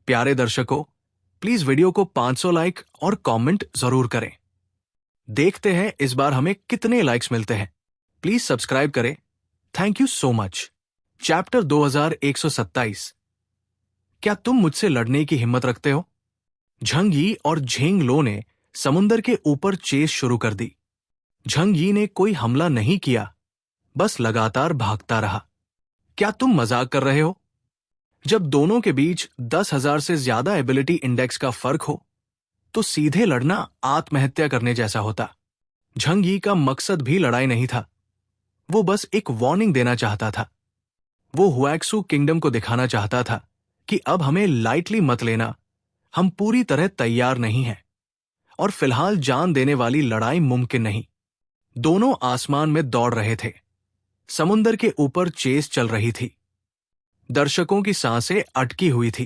प्यारे दर्शकों, please video को 500 लाइक और कमेंट जरूर करें। देखते हैं इस बार हमें कितने लाइक्स मिलते हैं। प्लीज सब्सक्राइब करें। Thank you so much. Chapter 2127। क्या तुम मुझसे लड़ने की हिम्मत रखते हो? झंग यी और झेंग लो ने समुंदर के ऊपर चेस शुरू कर दी। झंग यी ने कोई हमला नहीं किया, बस लगातार भागता रहा। क्या तुम मजाक कर रहे हो? जब दोनों के बीच 10,000 से ज्यादा एबिलिटी इंडेक्स का फर्क हो, तो सीधे लड़ना आत्महत्या करने जैसा होता। झंग यी का मकसद भी लड़ाई नहीं था, वो बस एक वार्निंग देना चाहता था। वो हुएक्सू किंगडम को दिखाना चाहता था कि अब हमें लाइटली मत लेना, हम पूरी तरह तैयार नहीं हैं और फिलहाल जान देने वाली लड़ाई मुमकिन नहीं। दोनों आसमान में दौड़ रहे थे। समुंदर के ऊपर चेस चल रही थी। दर्शकों की सांसें अटकी हुई थी।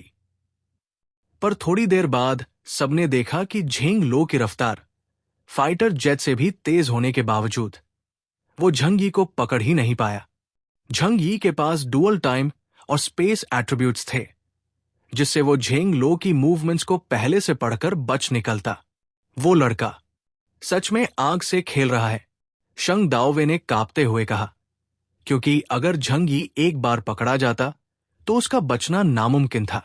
पर थोड़ी देर बाद सबने देखा कि झेंग लो की रफ्तार फाइटर जेट से भी तेज होने के बावजूद वो झंग यी को पकड़ ही नहीं पाया। झंग यी के पास डुअल टाइम और स्पेस एट्रीब्यूट्स थे, जिससे वो झेंग लो की मूवमेंट्स को पहले से पढ़कर बच निकलता। वो लड़का सच में आग से खेल रहा है, शंग दाओवे ने कांपते हुए कहा, क्योंकि अगर झंग यी एक बार पकड़ा जाता तो उसका बचना नामुमकिन था।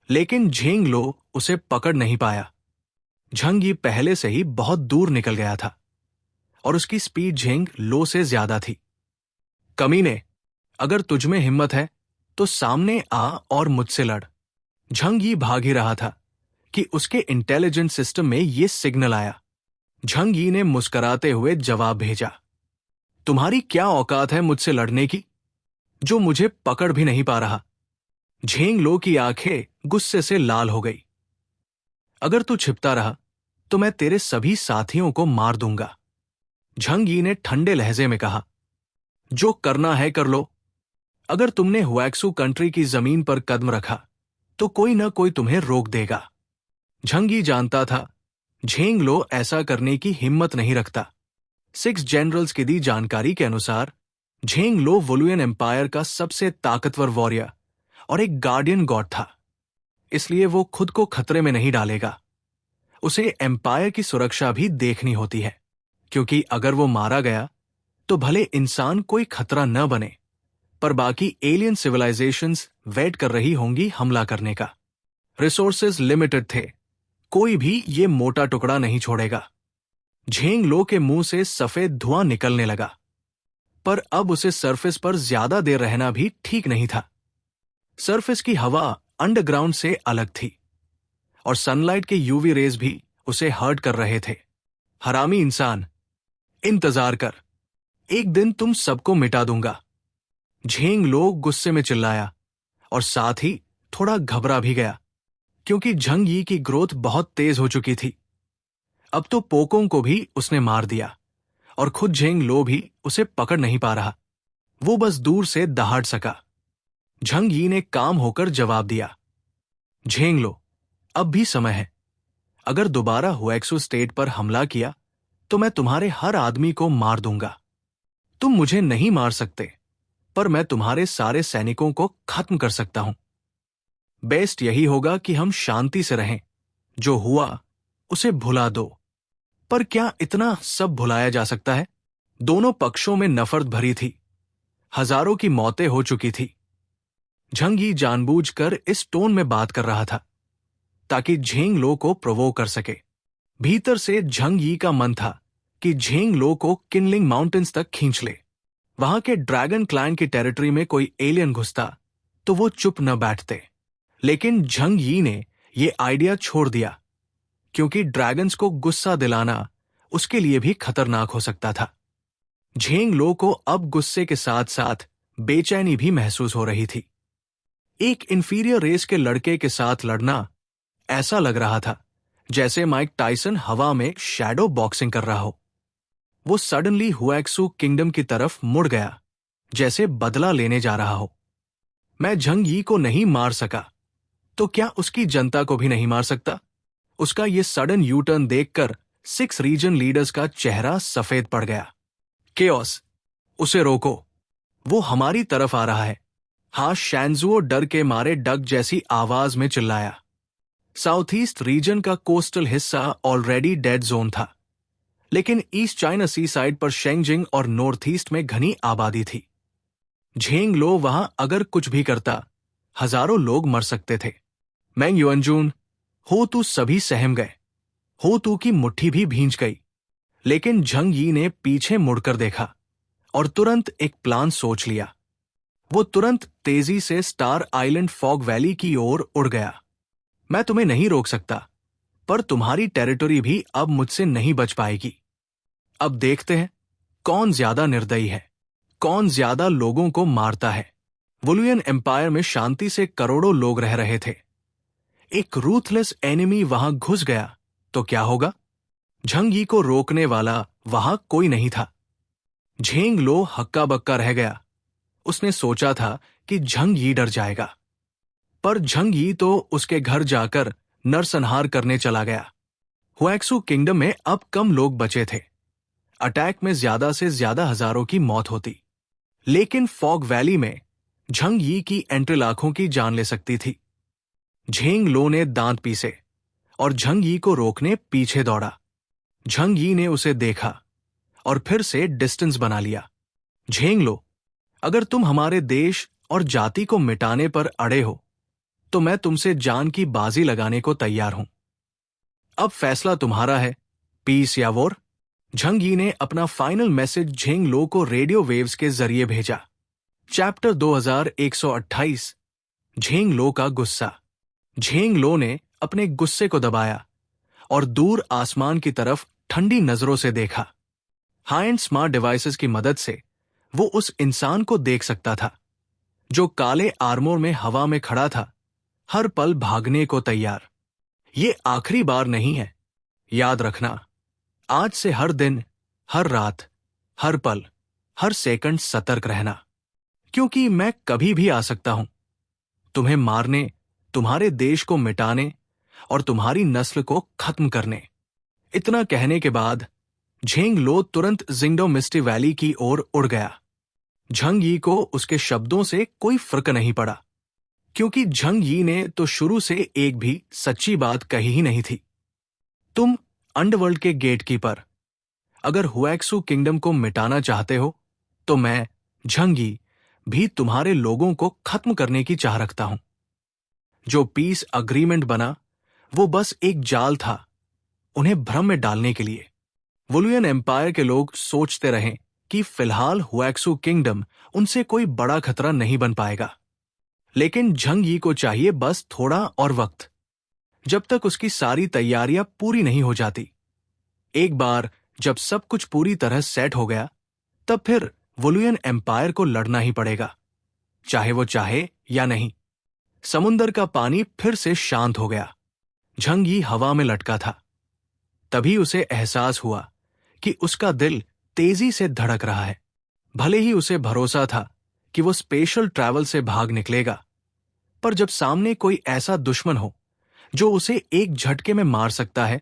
लेकिन झेंग लो उसे पकड़ नहीं पाया। झंग यी पहले से ही बहुत दूर निकल गया था और उसकी स्पीड झेंग लो से ज्यादा थी। कमीने, अगर तुझमें हिम्मत है तो सामने आ और मुझसे लड़। झंग यी भाग ही रहा था कि उसके इंटेलिजेंट सिस्टम में यह सिग्नल आया। झंग यी ने मुस्कुराते हुए जवाब भेजा, तुम्हारी क्या औकात है मुझसे लड़ने की, जो मुझे पकड़ भी नहीं पा रहा। झेंग लो की आंखें गुस्से से लाल हो गई। अगर तू छिपता रहा तो मैं तेरे सभी साथियों को मार दूंगा। झंग यी ने ठंडे लहजे में कहा, जो करना है कर लो। अगर तुमने हुएक्सू कंट्री की जमीन पर कदम रखा तो कोई ना कोई तुम्हें रोक देगा। झंग यी जानता था झेंग लो ऐसा करने की हिम्मत नहीं रखता। 6 जनरल्स की दी जानकारी के अनुसार झेंग लो वोलुयन एम्पायर का सबसे ताकतवर वॉरियर और एक गार्डियन गॉड था, इसलिए वो खुद को खतरे में नहीं डालेगा। उसे एम्पायर की सुरक्षा भी देखनी होती है, क्योंकि अगर वो मारा गया तो भले इंसान कोई खतरा न बने, पर बाकी एलियन सिविलाइजेशंस वेट कर रही होंगी हमला करने का। रिसोर्सेज लिमिटेड थे, कोई भी ये मोटा टुकड़ा नहीं छोड़ेगा। झेंग लो के मुंह से सफेद धुआं निकलने लगा, पर अब उसे सरफेस पर ज्यादा देर रहना भी ठीक नहीं था। सरफेस की हवा अंडरग्राउंड से अलग थी और सनलाइट के यूवी रेज भी उसे हर्ट कर रहे थे। हरामी इंसान, इंतजार कर, एक दिन तुम सबको मिटा दूंगा। झेंग लो गुस्से में चिल्लाया और साथ ही थोड़ा घबरा भी गया, क्योंकि झंग यी की ग्रोथ बहुत तेज हो चुकी थी। अब तो पोकों को भी उसने मार दिया और खुद झेंग लो भी उसे पकड़ नहीं पा रहा। वो बस दूर से दहाड़ सका। झंग यी ने काम होकर जवाब दिया, झेंग लो, अब भी समय है। अगर दोबारा हुएक्सू स्टेट पर हमला किया तो मैं तुम्हारे हर आदमी को मार दूंगा। तुम मुझे नहीं मार सकते, पर मैं तुम्हारे सारे सैनिकों को खत्म कर सकता हूं। बेस्ट यही होगा कि हम शांति से रहें। जो हुआ उसे भुला दो। पर क्या इतना सब भुलाया जा सकता है? दोनों पक्षों में नफरत भरी थी। हजारों की मौतें हो चुकी थी। झंग यी जानबूझकर इस टोन में बात कर रहा था ताकि झेंग लो को प्रोवोक कर सके। भीतर से झंग यी का मन था कि झेंग लो को किनलिंग माउंटेन्स तक खींच ले। वहां के ड्रैगन क्लैन की टेरिटरी में कोई एलियन घुसता तो वो चुप न बैठते। लेकिन झंग यी ने ये आइडिया छोड़ दिया, क्योंकि ड्रैगन्स को गुस्सा दिलाना उसके लिए भी खतरनाक हो सकता था। झेंग लो को अब गुस्से के साथ साथ बेचैनी भी महसूस हो रही थी। एक इंफीरियर रेस के लड़के के साथ लड़ना ऐसा लग रहा था जैसे माइक टाइसन हवा में शैडो बॉक्सिंग कर रहा हो। वो सडनली हुएक्सू किंगडम की तरफ मुड़ गया, जैसे बदला लेने जा रहा हो। मैं झंग यी को नहीं मार सका तो क्या उसकी जनता को भी नहीं मार सकता? उसका ये सडन यू टर्न देखकर 6 रीजन लीडर्स का चेहरा सफेद पड़ गया। केओस, उसे रोको, वो हमारी तरफ आ रहा है। हाँ, शैंजुओ डर के मारे डक जैसी आवाज में चिल्लाया। साउथ ईस्ट रीजन का कोस्टल हिस्सा ऑलरेडी डेड जोन था, लेकिन ईस्ट चाइना सी साइड पर शेंगजिंग और नॉर्थ ईस्ट में घनी आबादी थी। झेंग लो वहां अगर कुछ भी करता, हजारों लोग मर सकते थे। मैंग युअनजून, हो तू सभी सहम गए। हो तू की मुट्ठी भी भींच गई। लेकिन झंग यी ने पीछे मुड़कर देखा और तुरंत एक प्लान सोच लिया। वो तुरंत तेजी से स्टार आइलैंड फॉग वैली की ओर उड़ गया। मैं तुम्हें नहीं रोक सकता, पर तुम्हारी टेरिटरी भी अब मुझसे नहीं बच पाएगी। अब देखते हैं कौन ज्यादा निर्दयी है, कौन ज्यादा लोगों को मारता है। वुलियन एम्पायर में शांति से करोड़ों लोग रह रहे थे। एक रूथलेस एनिमी वहां घुस गया तो क्या होगा? झंग यी को रोकने वाला वहां कोई नहीं था। झेंग लो हक्का बक्का रह गया। उसने सोचा था कि झंग यी डर जाएगा, पर झंग यी तो उसके घर जाकर नरसंहार करने चला गया। हुएक्सू किंगडम में अब कम लोग बचे थे। अटैक में ज्यादा से ज्यादा हजारों की मौत होती, लेकिन फॉग वैली में झंग यी की एंट्री लाखों की जान ले सकती थी। झेंग लो ने दांत पीसे और झंग यी को रोकने पीछे दौड़ा। झंग यी ने उसे देखा और फिर से डिस्टेंस बना लिया। झेंग लो, अगर तुम हमारे देश और जाति को मिटाने पर अड़े हो तो मैं तुमसे जान की बाजी लगाने को तैयार हूं। अब फैसला तुम्हारा है, पीस या वॉर। झंग यी ने अपना फाइनल मैसेज झेंग लो को रेडियो वेव्स के जरिए भेजा। चैप्टर 2128, झेंग लो का गुस्सा। झेंग लो ने अपने गुस्से को दबाया और दूर आसमान की तरफ ठंडी नजरों से देखा। हाई एंड स्मार्ट डिवाइसेस की मदद से वो उस इंसान को देख सकता था जो काले आर्मोर में हवा में खड़ा था, हर पल भागने को तैयार। ये आखिरी बार नहीं है, याद रखना। आज से हर दिन, हर रात, हर पल, हर सेकंड सतर्क रहना, क्योंकि मैं कभी भी आ सकता हूं, तुम्हें मारने, तुम्हारे देश को मिटाने और तुम्हारी नस्ल को खत्म करने। इतना कहने के बाद झेंग लो तुरंत जिंगडो मिस्टी वैली की ओर उड़ गया। झंग यी को उसके शब्दों से कोई फर्क नहीं पड़ा, क्योंकि झंग यी ने तो शुरू से एक भी सच्ची बात कही ही नहीं थी। तुम अंडरवर्ल्ड के गेटकीपर, अगर हुएक्सू किंगडम को मिटाना चाहते हो तो मैं झंग यी भी तुम्हारे लोगों को खत्म करने की चाह रखता हूं। जो पीस अग्रीमेंट बना वो बस एक जाल था, उन्हें भ्रम में डालने के लिए। वुलियन एम्पायर के लोग सोचते रहे कि फिलहाल हुएक्सू किंगडम उनसे कोई बड़ा खतरा नहीं बन पाएगा, लेकिन झंग यी को चाहिए बस थोड़ा और वक्त, जब तक उसकी सारी तैयारियां पूरी नहीं हो जाती। एक बार जब सब कुछ पूरी तरह सेट हो गया, तब फिर वुलियन एम्पायर को लड़ना ही पड़ेगा, चाहे वो चाहे या नहीं। समुंदर का पानी फिर से शांत हो गया। झंग यी हवा में लटका था। तभी उसे एहसास हुआ कि उसका दिल तेजी से धड़क रहा है। भले ही उसे भरोसा था कि वो स्पेशल ट्रैवल से भाग निकलेगा, पर जब सामने कोई ऐसा दुश्मन हो जो उसे एक झटके में मार सकता है,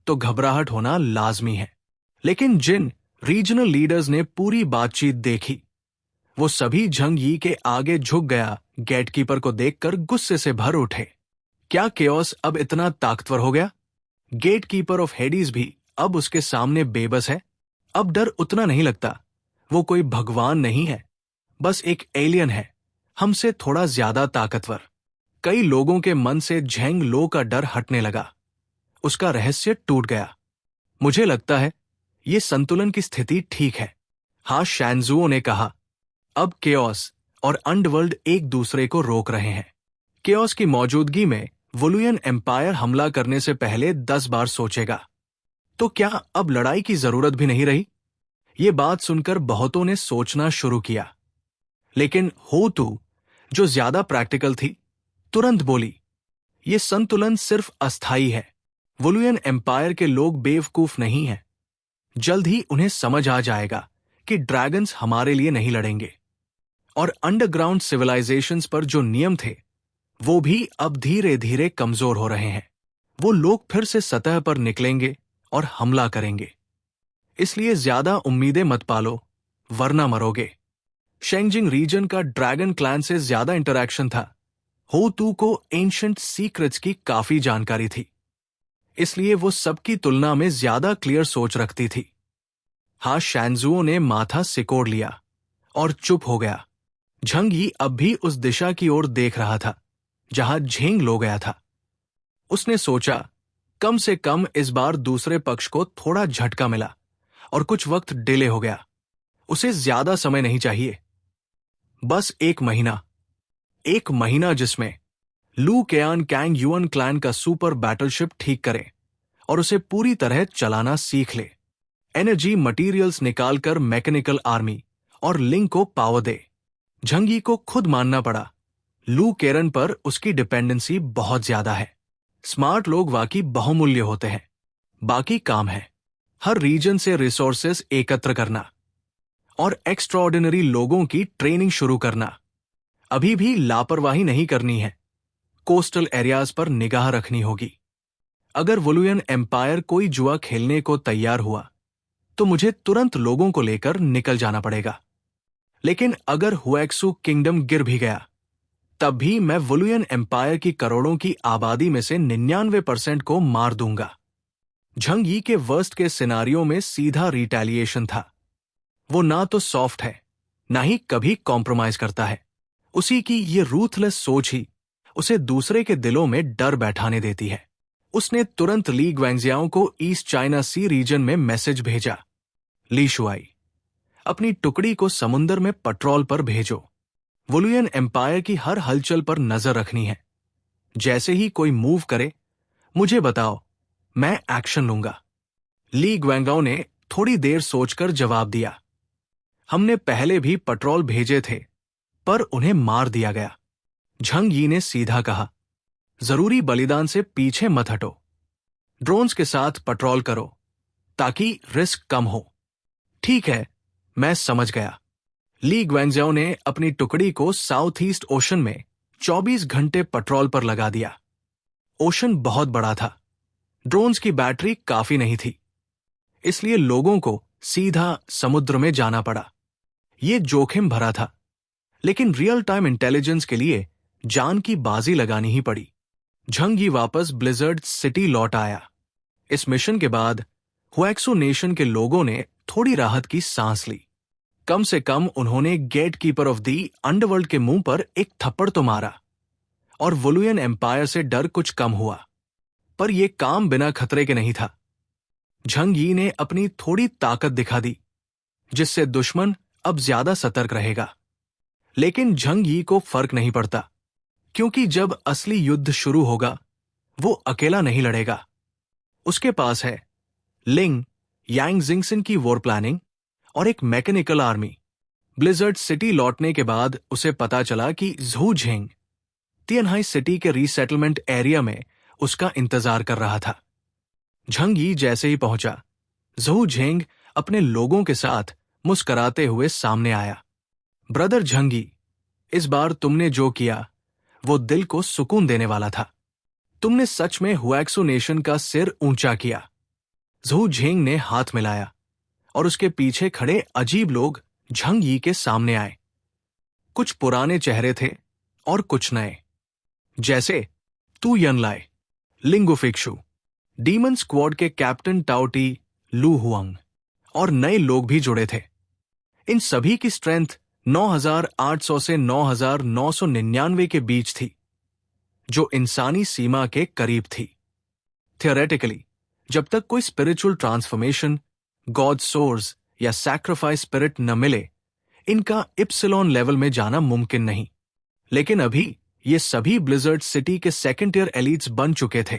तो घबराहट होना लाजमी है। लेकिन जिन रीजनल लीडर्स ने पूरी बातचीत देखी, वो सभी झंग यी के आगे झुक गया। गेटकीपर को देखकर गुस्से से भर उठे। क्या केओस अब इतना ताकतवर हो गया? गेटकीपर ऑफ हेडीज भी अब उसके सामने बेबस है। अब डर उतना नहीं लगता। वो कोई भगवान नहीं है, बस एक एलियन है, हमसे थोड़ा ज्यादा ताकतवर। कई लोगों के मन से झेंग लो का डर हटने लगा। उसका रहस्य टूट गया। मुझे लगता है ये संतुलन की स्थिति ठीक है, हाँ, शैंजुओ ने कहा। अब केओस और अंडरवर्ल्ड एक दूसरे को रोक रहे हैं। केओस की मौजूदगी में वुलियन एम्पायर हमला करने से पहले 10 बार सोचेगा। तो क्या अब लड़ाई की जरूरत भी नहीं रही? ये बात सुनकर बहुतों ने सोचना शुरू किया, लेकिन हो तू, जो ज्यादा प्रैक्टिकल थी, तुरंत बोली, ये संतुलन सिर्फ अस्थायी है। वुलियन एम्पायर के लोग बेवकूफ नहीं हैं। जल्द ही उन्हें समझ आ जाएगा कि ड्रैगन्स हमारे लिए नहीं लड़ेंगे, और अंडरग्राउंड सिविलाइजेशंस पर जो नियम थे वो भी अब धीरे धीरे कमजोर हो रहे हैं। वो लोग फिर से सतह पर निकलेंगे और हमला करेंगे। इसलिए ज्यादा उम्मीदें मत पालो, वरना मरोगे। शेंगजिंग रीजन का ड्रैगन क्लैन से ज्यादा इंटरैक्शन था। हो तू को एंशंट सीक्रेट्स की काफी जानकारी थी, इसलिए वो सबकी तुलना में ज्यादा क्लियर सोच रखती थी। हाँ, शैंजुओ ने माथा सिकोड़ लिया और चुप हो गया। झंग यी अब भी उस दिशा की ओर देख रहा था जहां झेंग लो गया था। उसने सोचा, कम से कम इस बार दूसरे पक्ष को थोड़ा झटका मिला और कुछ वक्त डिले हो गया। उसे ज्यादा समय नहीं चाहिए, बस एक महीना जिसमें लू केयान कैंग युअन क्लैन का सुपर बैटलशिप ठीक करे और उसे पूरी तरह चलाना सीख ले। एनर्जी मटेरियल्स निकालकर मैकेनिकल आर्मी और लिंग को पावर दे। झंगी को खुद मानना पड़ा, लू केरन पर उसकी डिपेंडेंसी बहुत ज्यादा है। स्मार्ट लोग वाकई बहुमूल्य होते हैं। बाकी काम है हर रीजन से रिसोर्सेस एकत्र करना और एक्स्ट्राऑर्डिनरी लोगों की ट्रेनिंग शुरू करना। अभी भी लापरवाही नहीं करनी है। कोस्टल एरियाज पर निगाह रखनी होगी। अगर वुलुयन एम्पायर कोई जुआ खेलने को तैयार हुआ तो मुझे तुरंत लोगों को लेकर निकल जाना पड़ेगा। लेकिन अगर हुएक्सू किंगडम गिर भी गया तब भी मैं वुलुयन एम्पायर की करोड़ों की आबादी में से 99% को मार दूंगा। झंग यी के वर्स्ट के सिनारियों में सीधा रिटेलिएशन था। वो ना तो सॉफ्ट है, ना ही कभी कॉम्प्रोमाइज करता है। उसी की ये रूथलेस सोच ही उसे दूसरे के दिलों में डर बैठाने देती है। उसने तुरंत ली ग्वेंगजियाओ को ईस्ट चाइना सी रीजन में मैसेज भेजा, ली शुआई, अपनी टुकड़ी को समुंदर में पेट्रोल पर भेजो। वुलुयन एम्पायर की हर हलचल पर नजर रखनी है। जैसे ही कोई मूव करे मुझे बताओ, मैं एक्शन लूंगा। ली ग्वेंगाओ ने थोड़ी देर सोचकर जवाब दिया, हमने पहले भी पेट्रोल भेजे थे पर उन्हें मार दिया गया। झंग यी ने सीधा कहा, जरूरी बलिदान से पीछे मत हटो। ड्रोन्स के साथ पेट्रोल करो ताकि रिस्क कम हो। ठीक है, मैं समझ गया। ली ग्वेंगजियाओ ने अपनी टुकड़ी को साउथ ईस्ट ओशन में 24 घंटे पेट्रोल पर लगा दिया। ओशन बहुत बड़ा था, ड्रोन्स की बैटरी काफी नहीं थी, इसलिए लोगों को सीधा समुद्र में जाना पड़ा। यह जोखिम भरा था, लेकिन रियल टाइम इंटेलिजेंस के लिए जान की बाजी लगानी ही पड़ी। झंग यी वापस ब्लिजर्ड सिटी लौट आया। इस मिशन के बाद हुएक्सू नेशन के लोगों ने थोड़ी राहत की सांस ली। कम से कम उन्होंने gatekeeper of the underworld के मुंह पर एक थप्पड़ तो मारा और वुलुयन एम्पायर से डर कुछ कम हुआ। पर यह काम बिना खतरे के नहीं था। झंग यी ने अपनी थोड़ी ताकत दिखा दी, जिससे दुश्मन अब ज्यादा सतर्क रहेगा। लेकिन झंग यी को फर्क नहीं पड़ता, क्योंकि जब असली युद्ध शुरू होगा वो अकेला नहीं लड़ेगा। उसके पास है लिंग, यांग जिंगसन की वॉर प्लानिंग और एक मैकेनिकल आर्मी। ब्लिजर्ड सिटी लौटने के बाद उसे पता चला कि झू झेंग तियनहाई सिटी के रीसेटलमेंट एरिया में उसका इंतजार कर रहा था। झंग यी जैसे ही पहुंचा, झू झेंग अपने लोगों के साथ मुस्कराते हुए सामने आया। ब्रदर झंग यी, इस बार तुमने जो किया वो दिल को सुकून देने वाला था। तुमने सच में हुएक्सू नेशन का सिर ऊंचा किया। झू झेंग ने हाथ मिलाया और उसके पीछे खड़े अजीब लोग झंग यी के सामने आए। कुछ पुराने चेहरे थे और कुछ नए, जैसे तू यनलाए, लिंगुफिक्शु, डीमन स्क्वाड के कैप्टन टाओटी लू हुआंग और नए लोग भी जुड़े थे। इन सभी की स्ट्रेंथ 9,800 से 9,999 के बीच थी, जो इंसानी सीमा के करीब थी। थियोरेटिकली, जब तक कोई स्पिरिचुअल ट्रांसफॉर्मेशन, गॉड सोर्स या सैक्रिफाइस स्पिरिट न मिले, इनका इप्सिलॉन लेवल में जाना मुमकिन नहीं। लेकिन अभी ये सभी ब्लिजर्ड सिटी के सेकेंड ईयर एलीट्स बन चुके थे।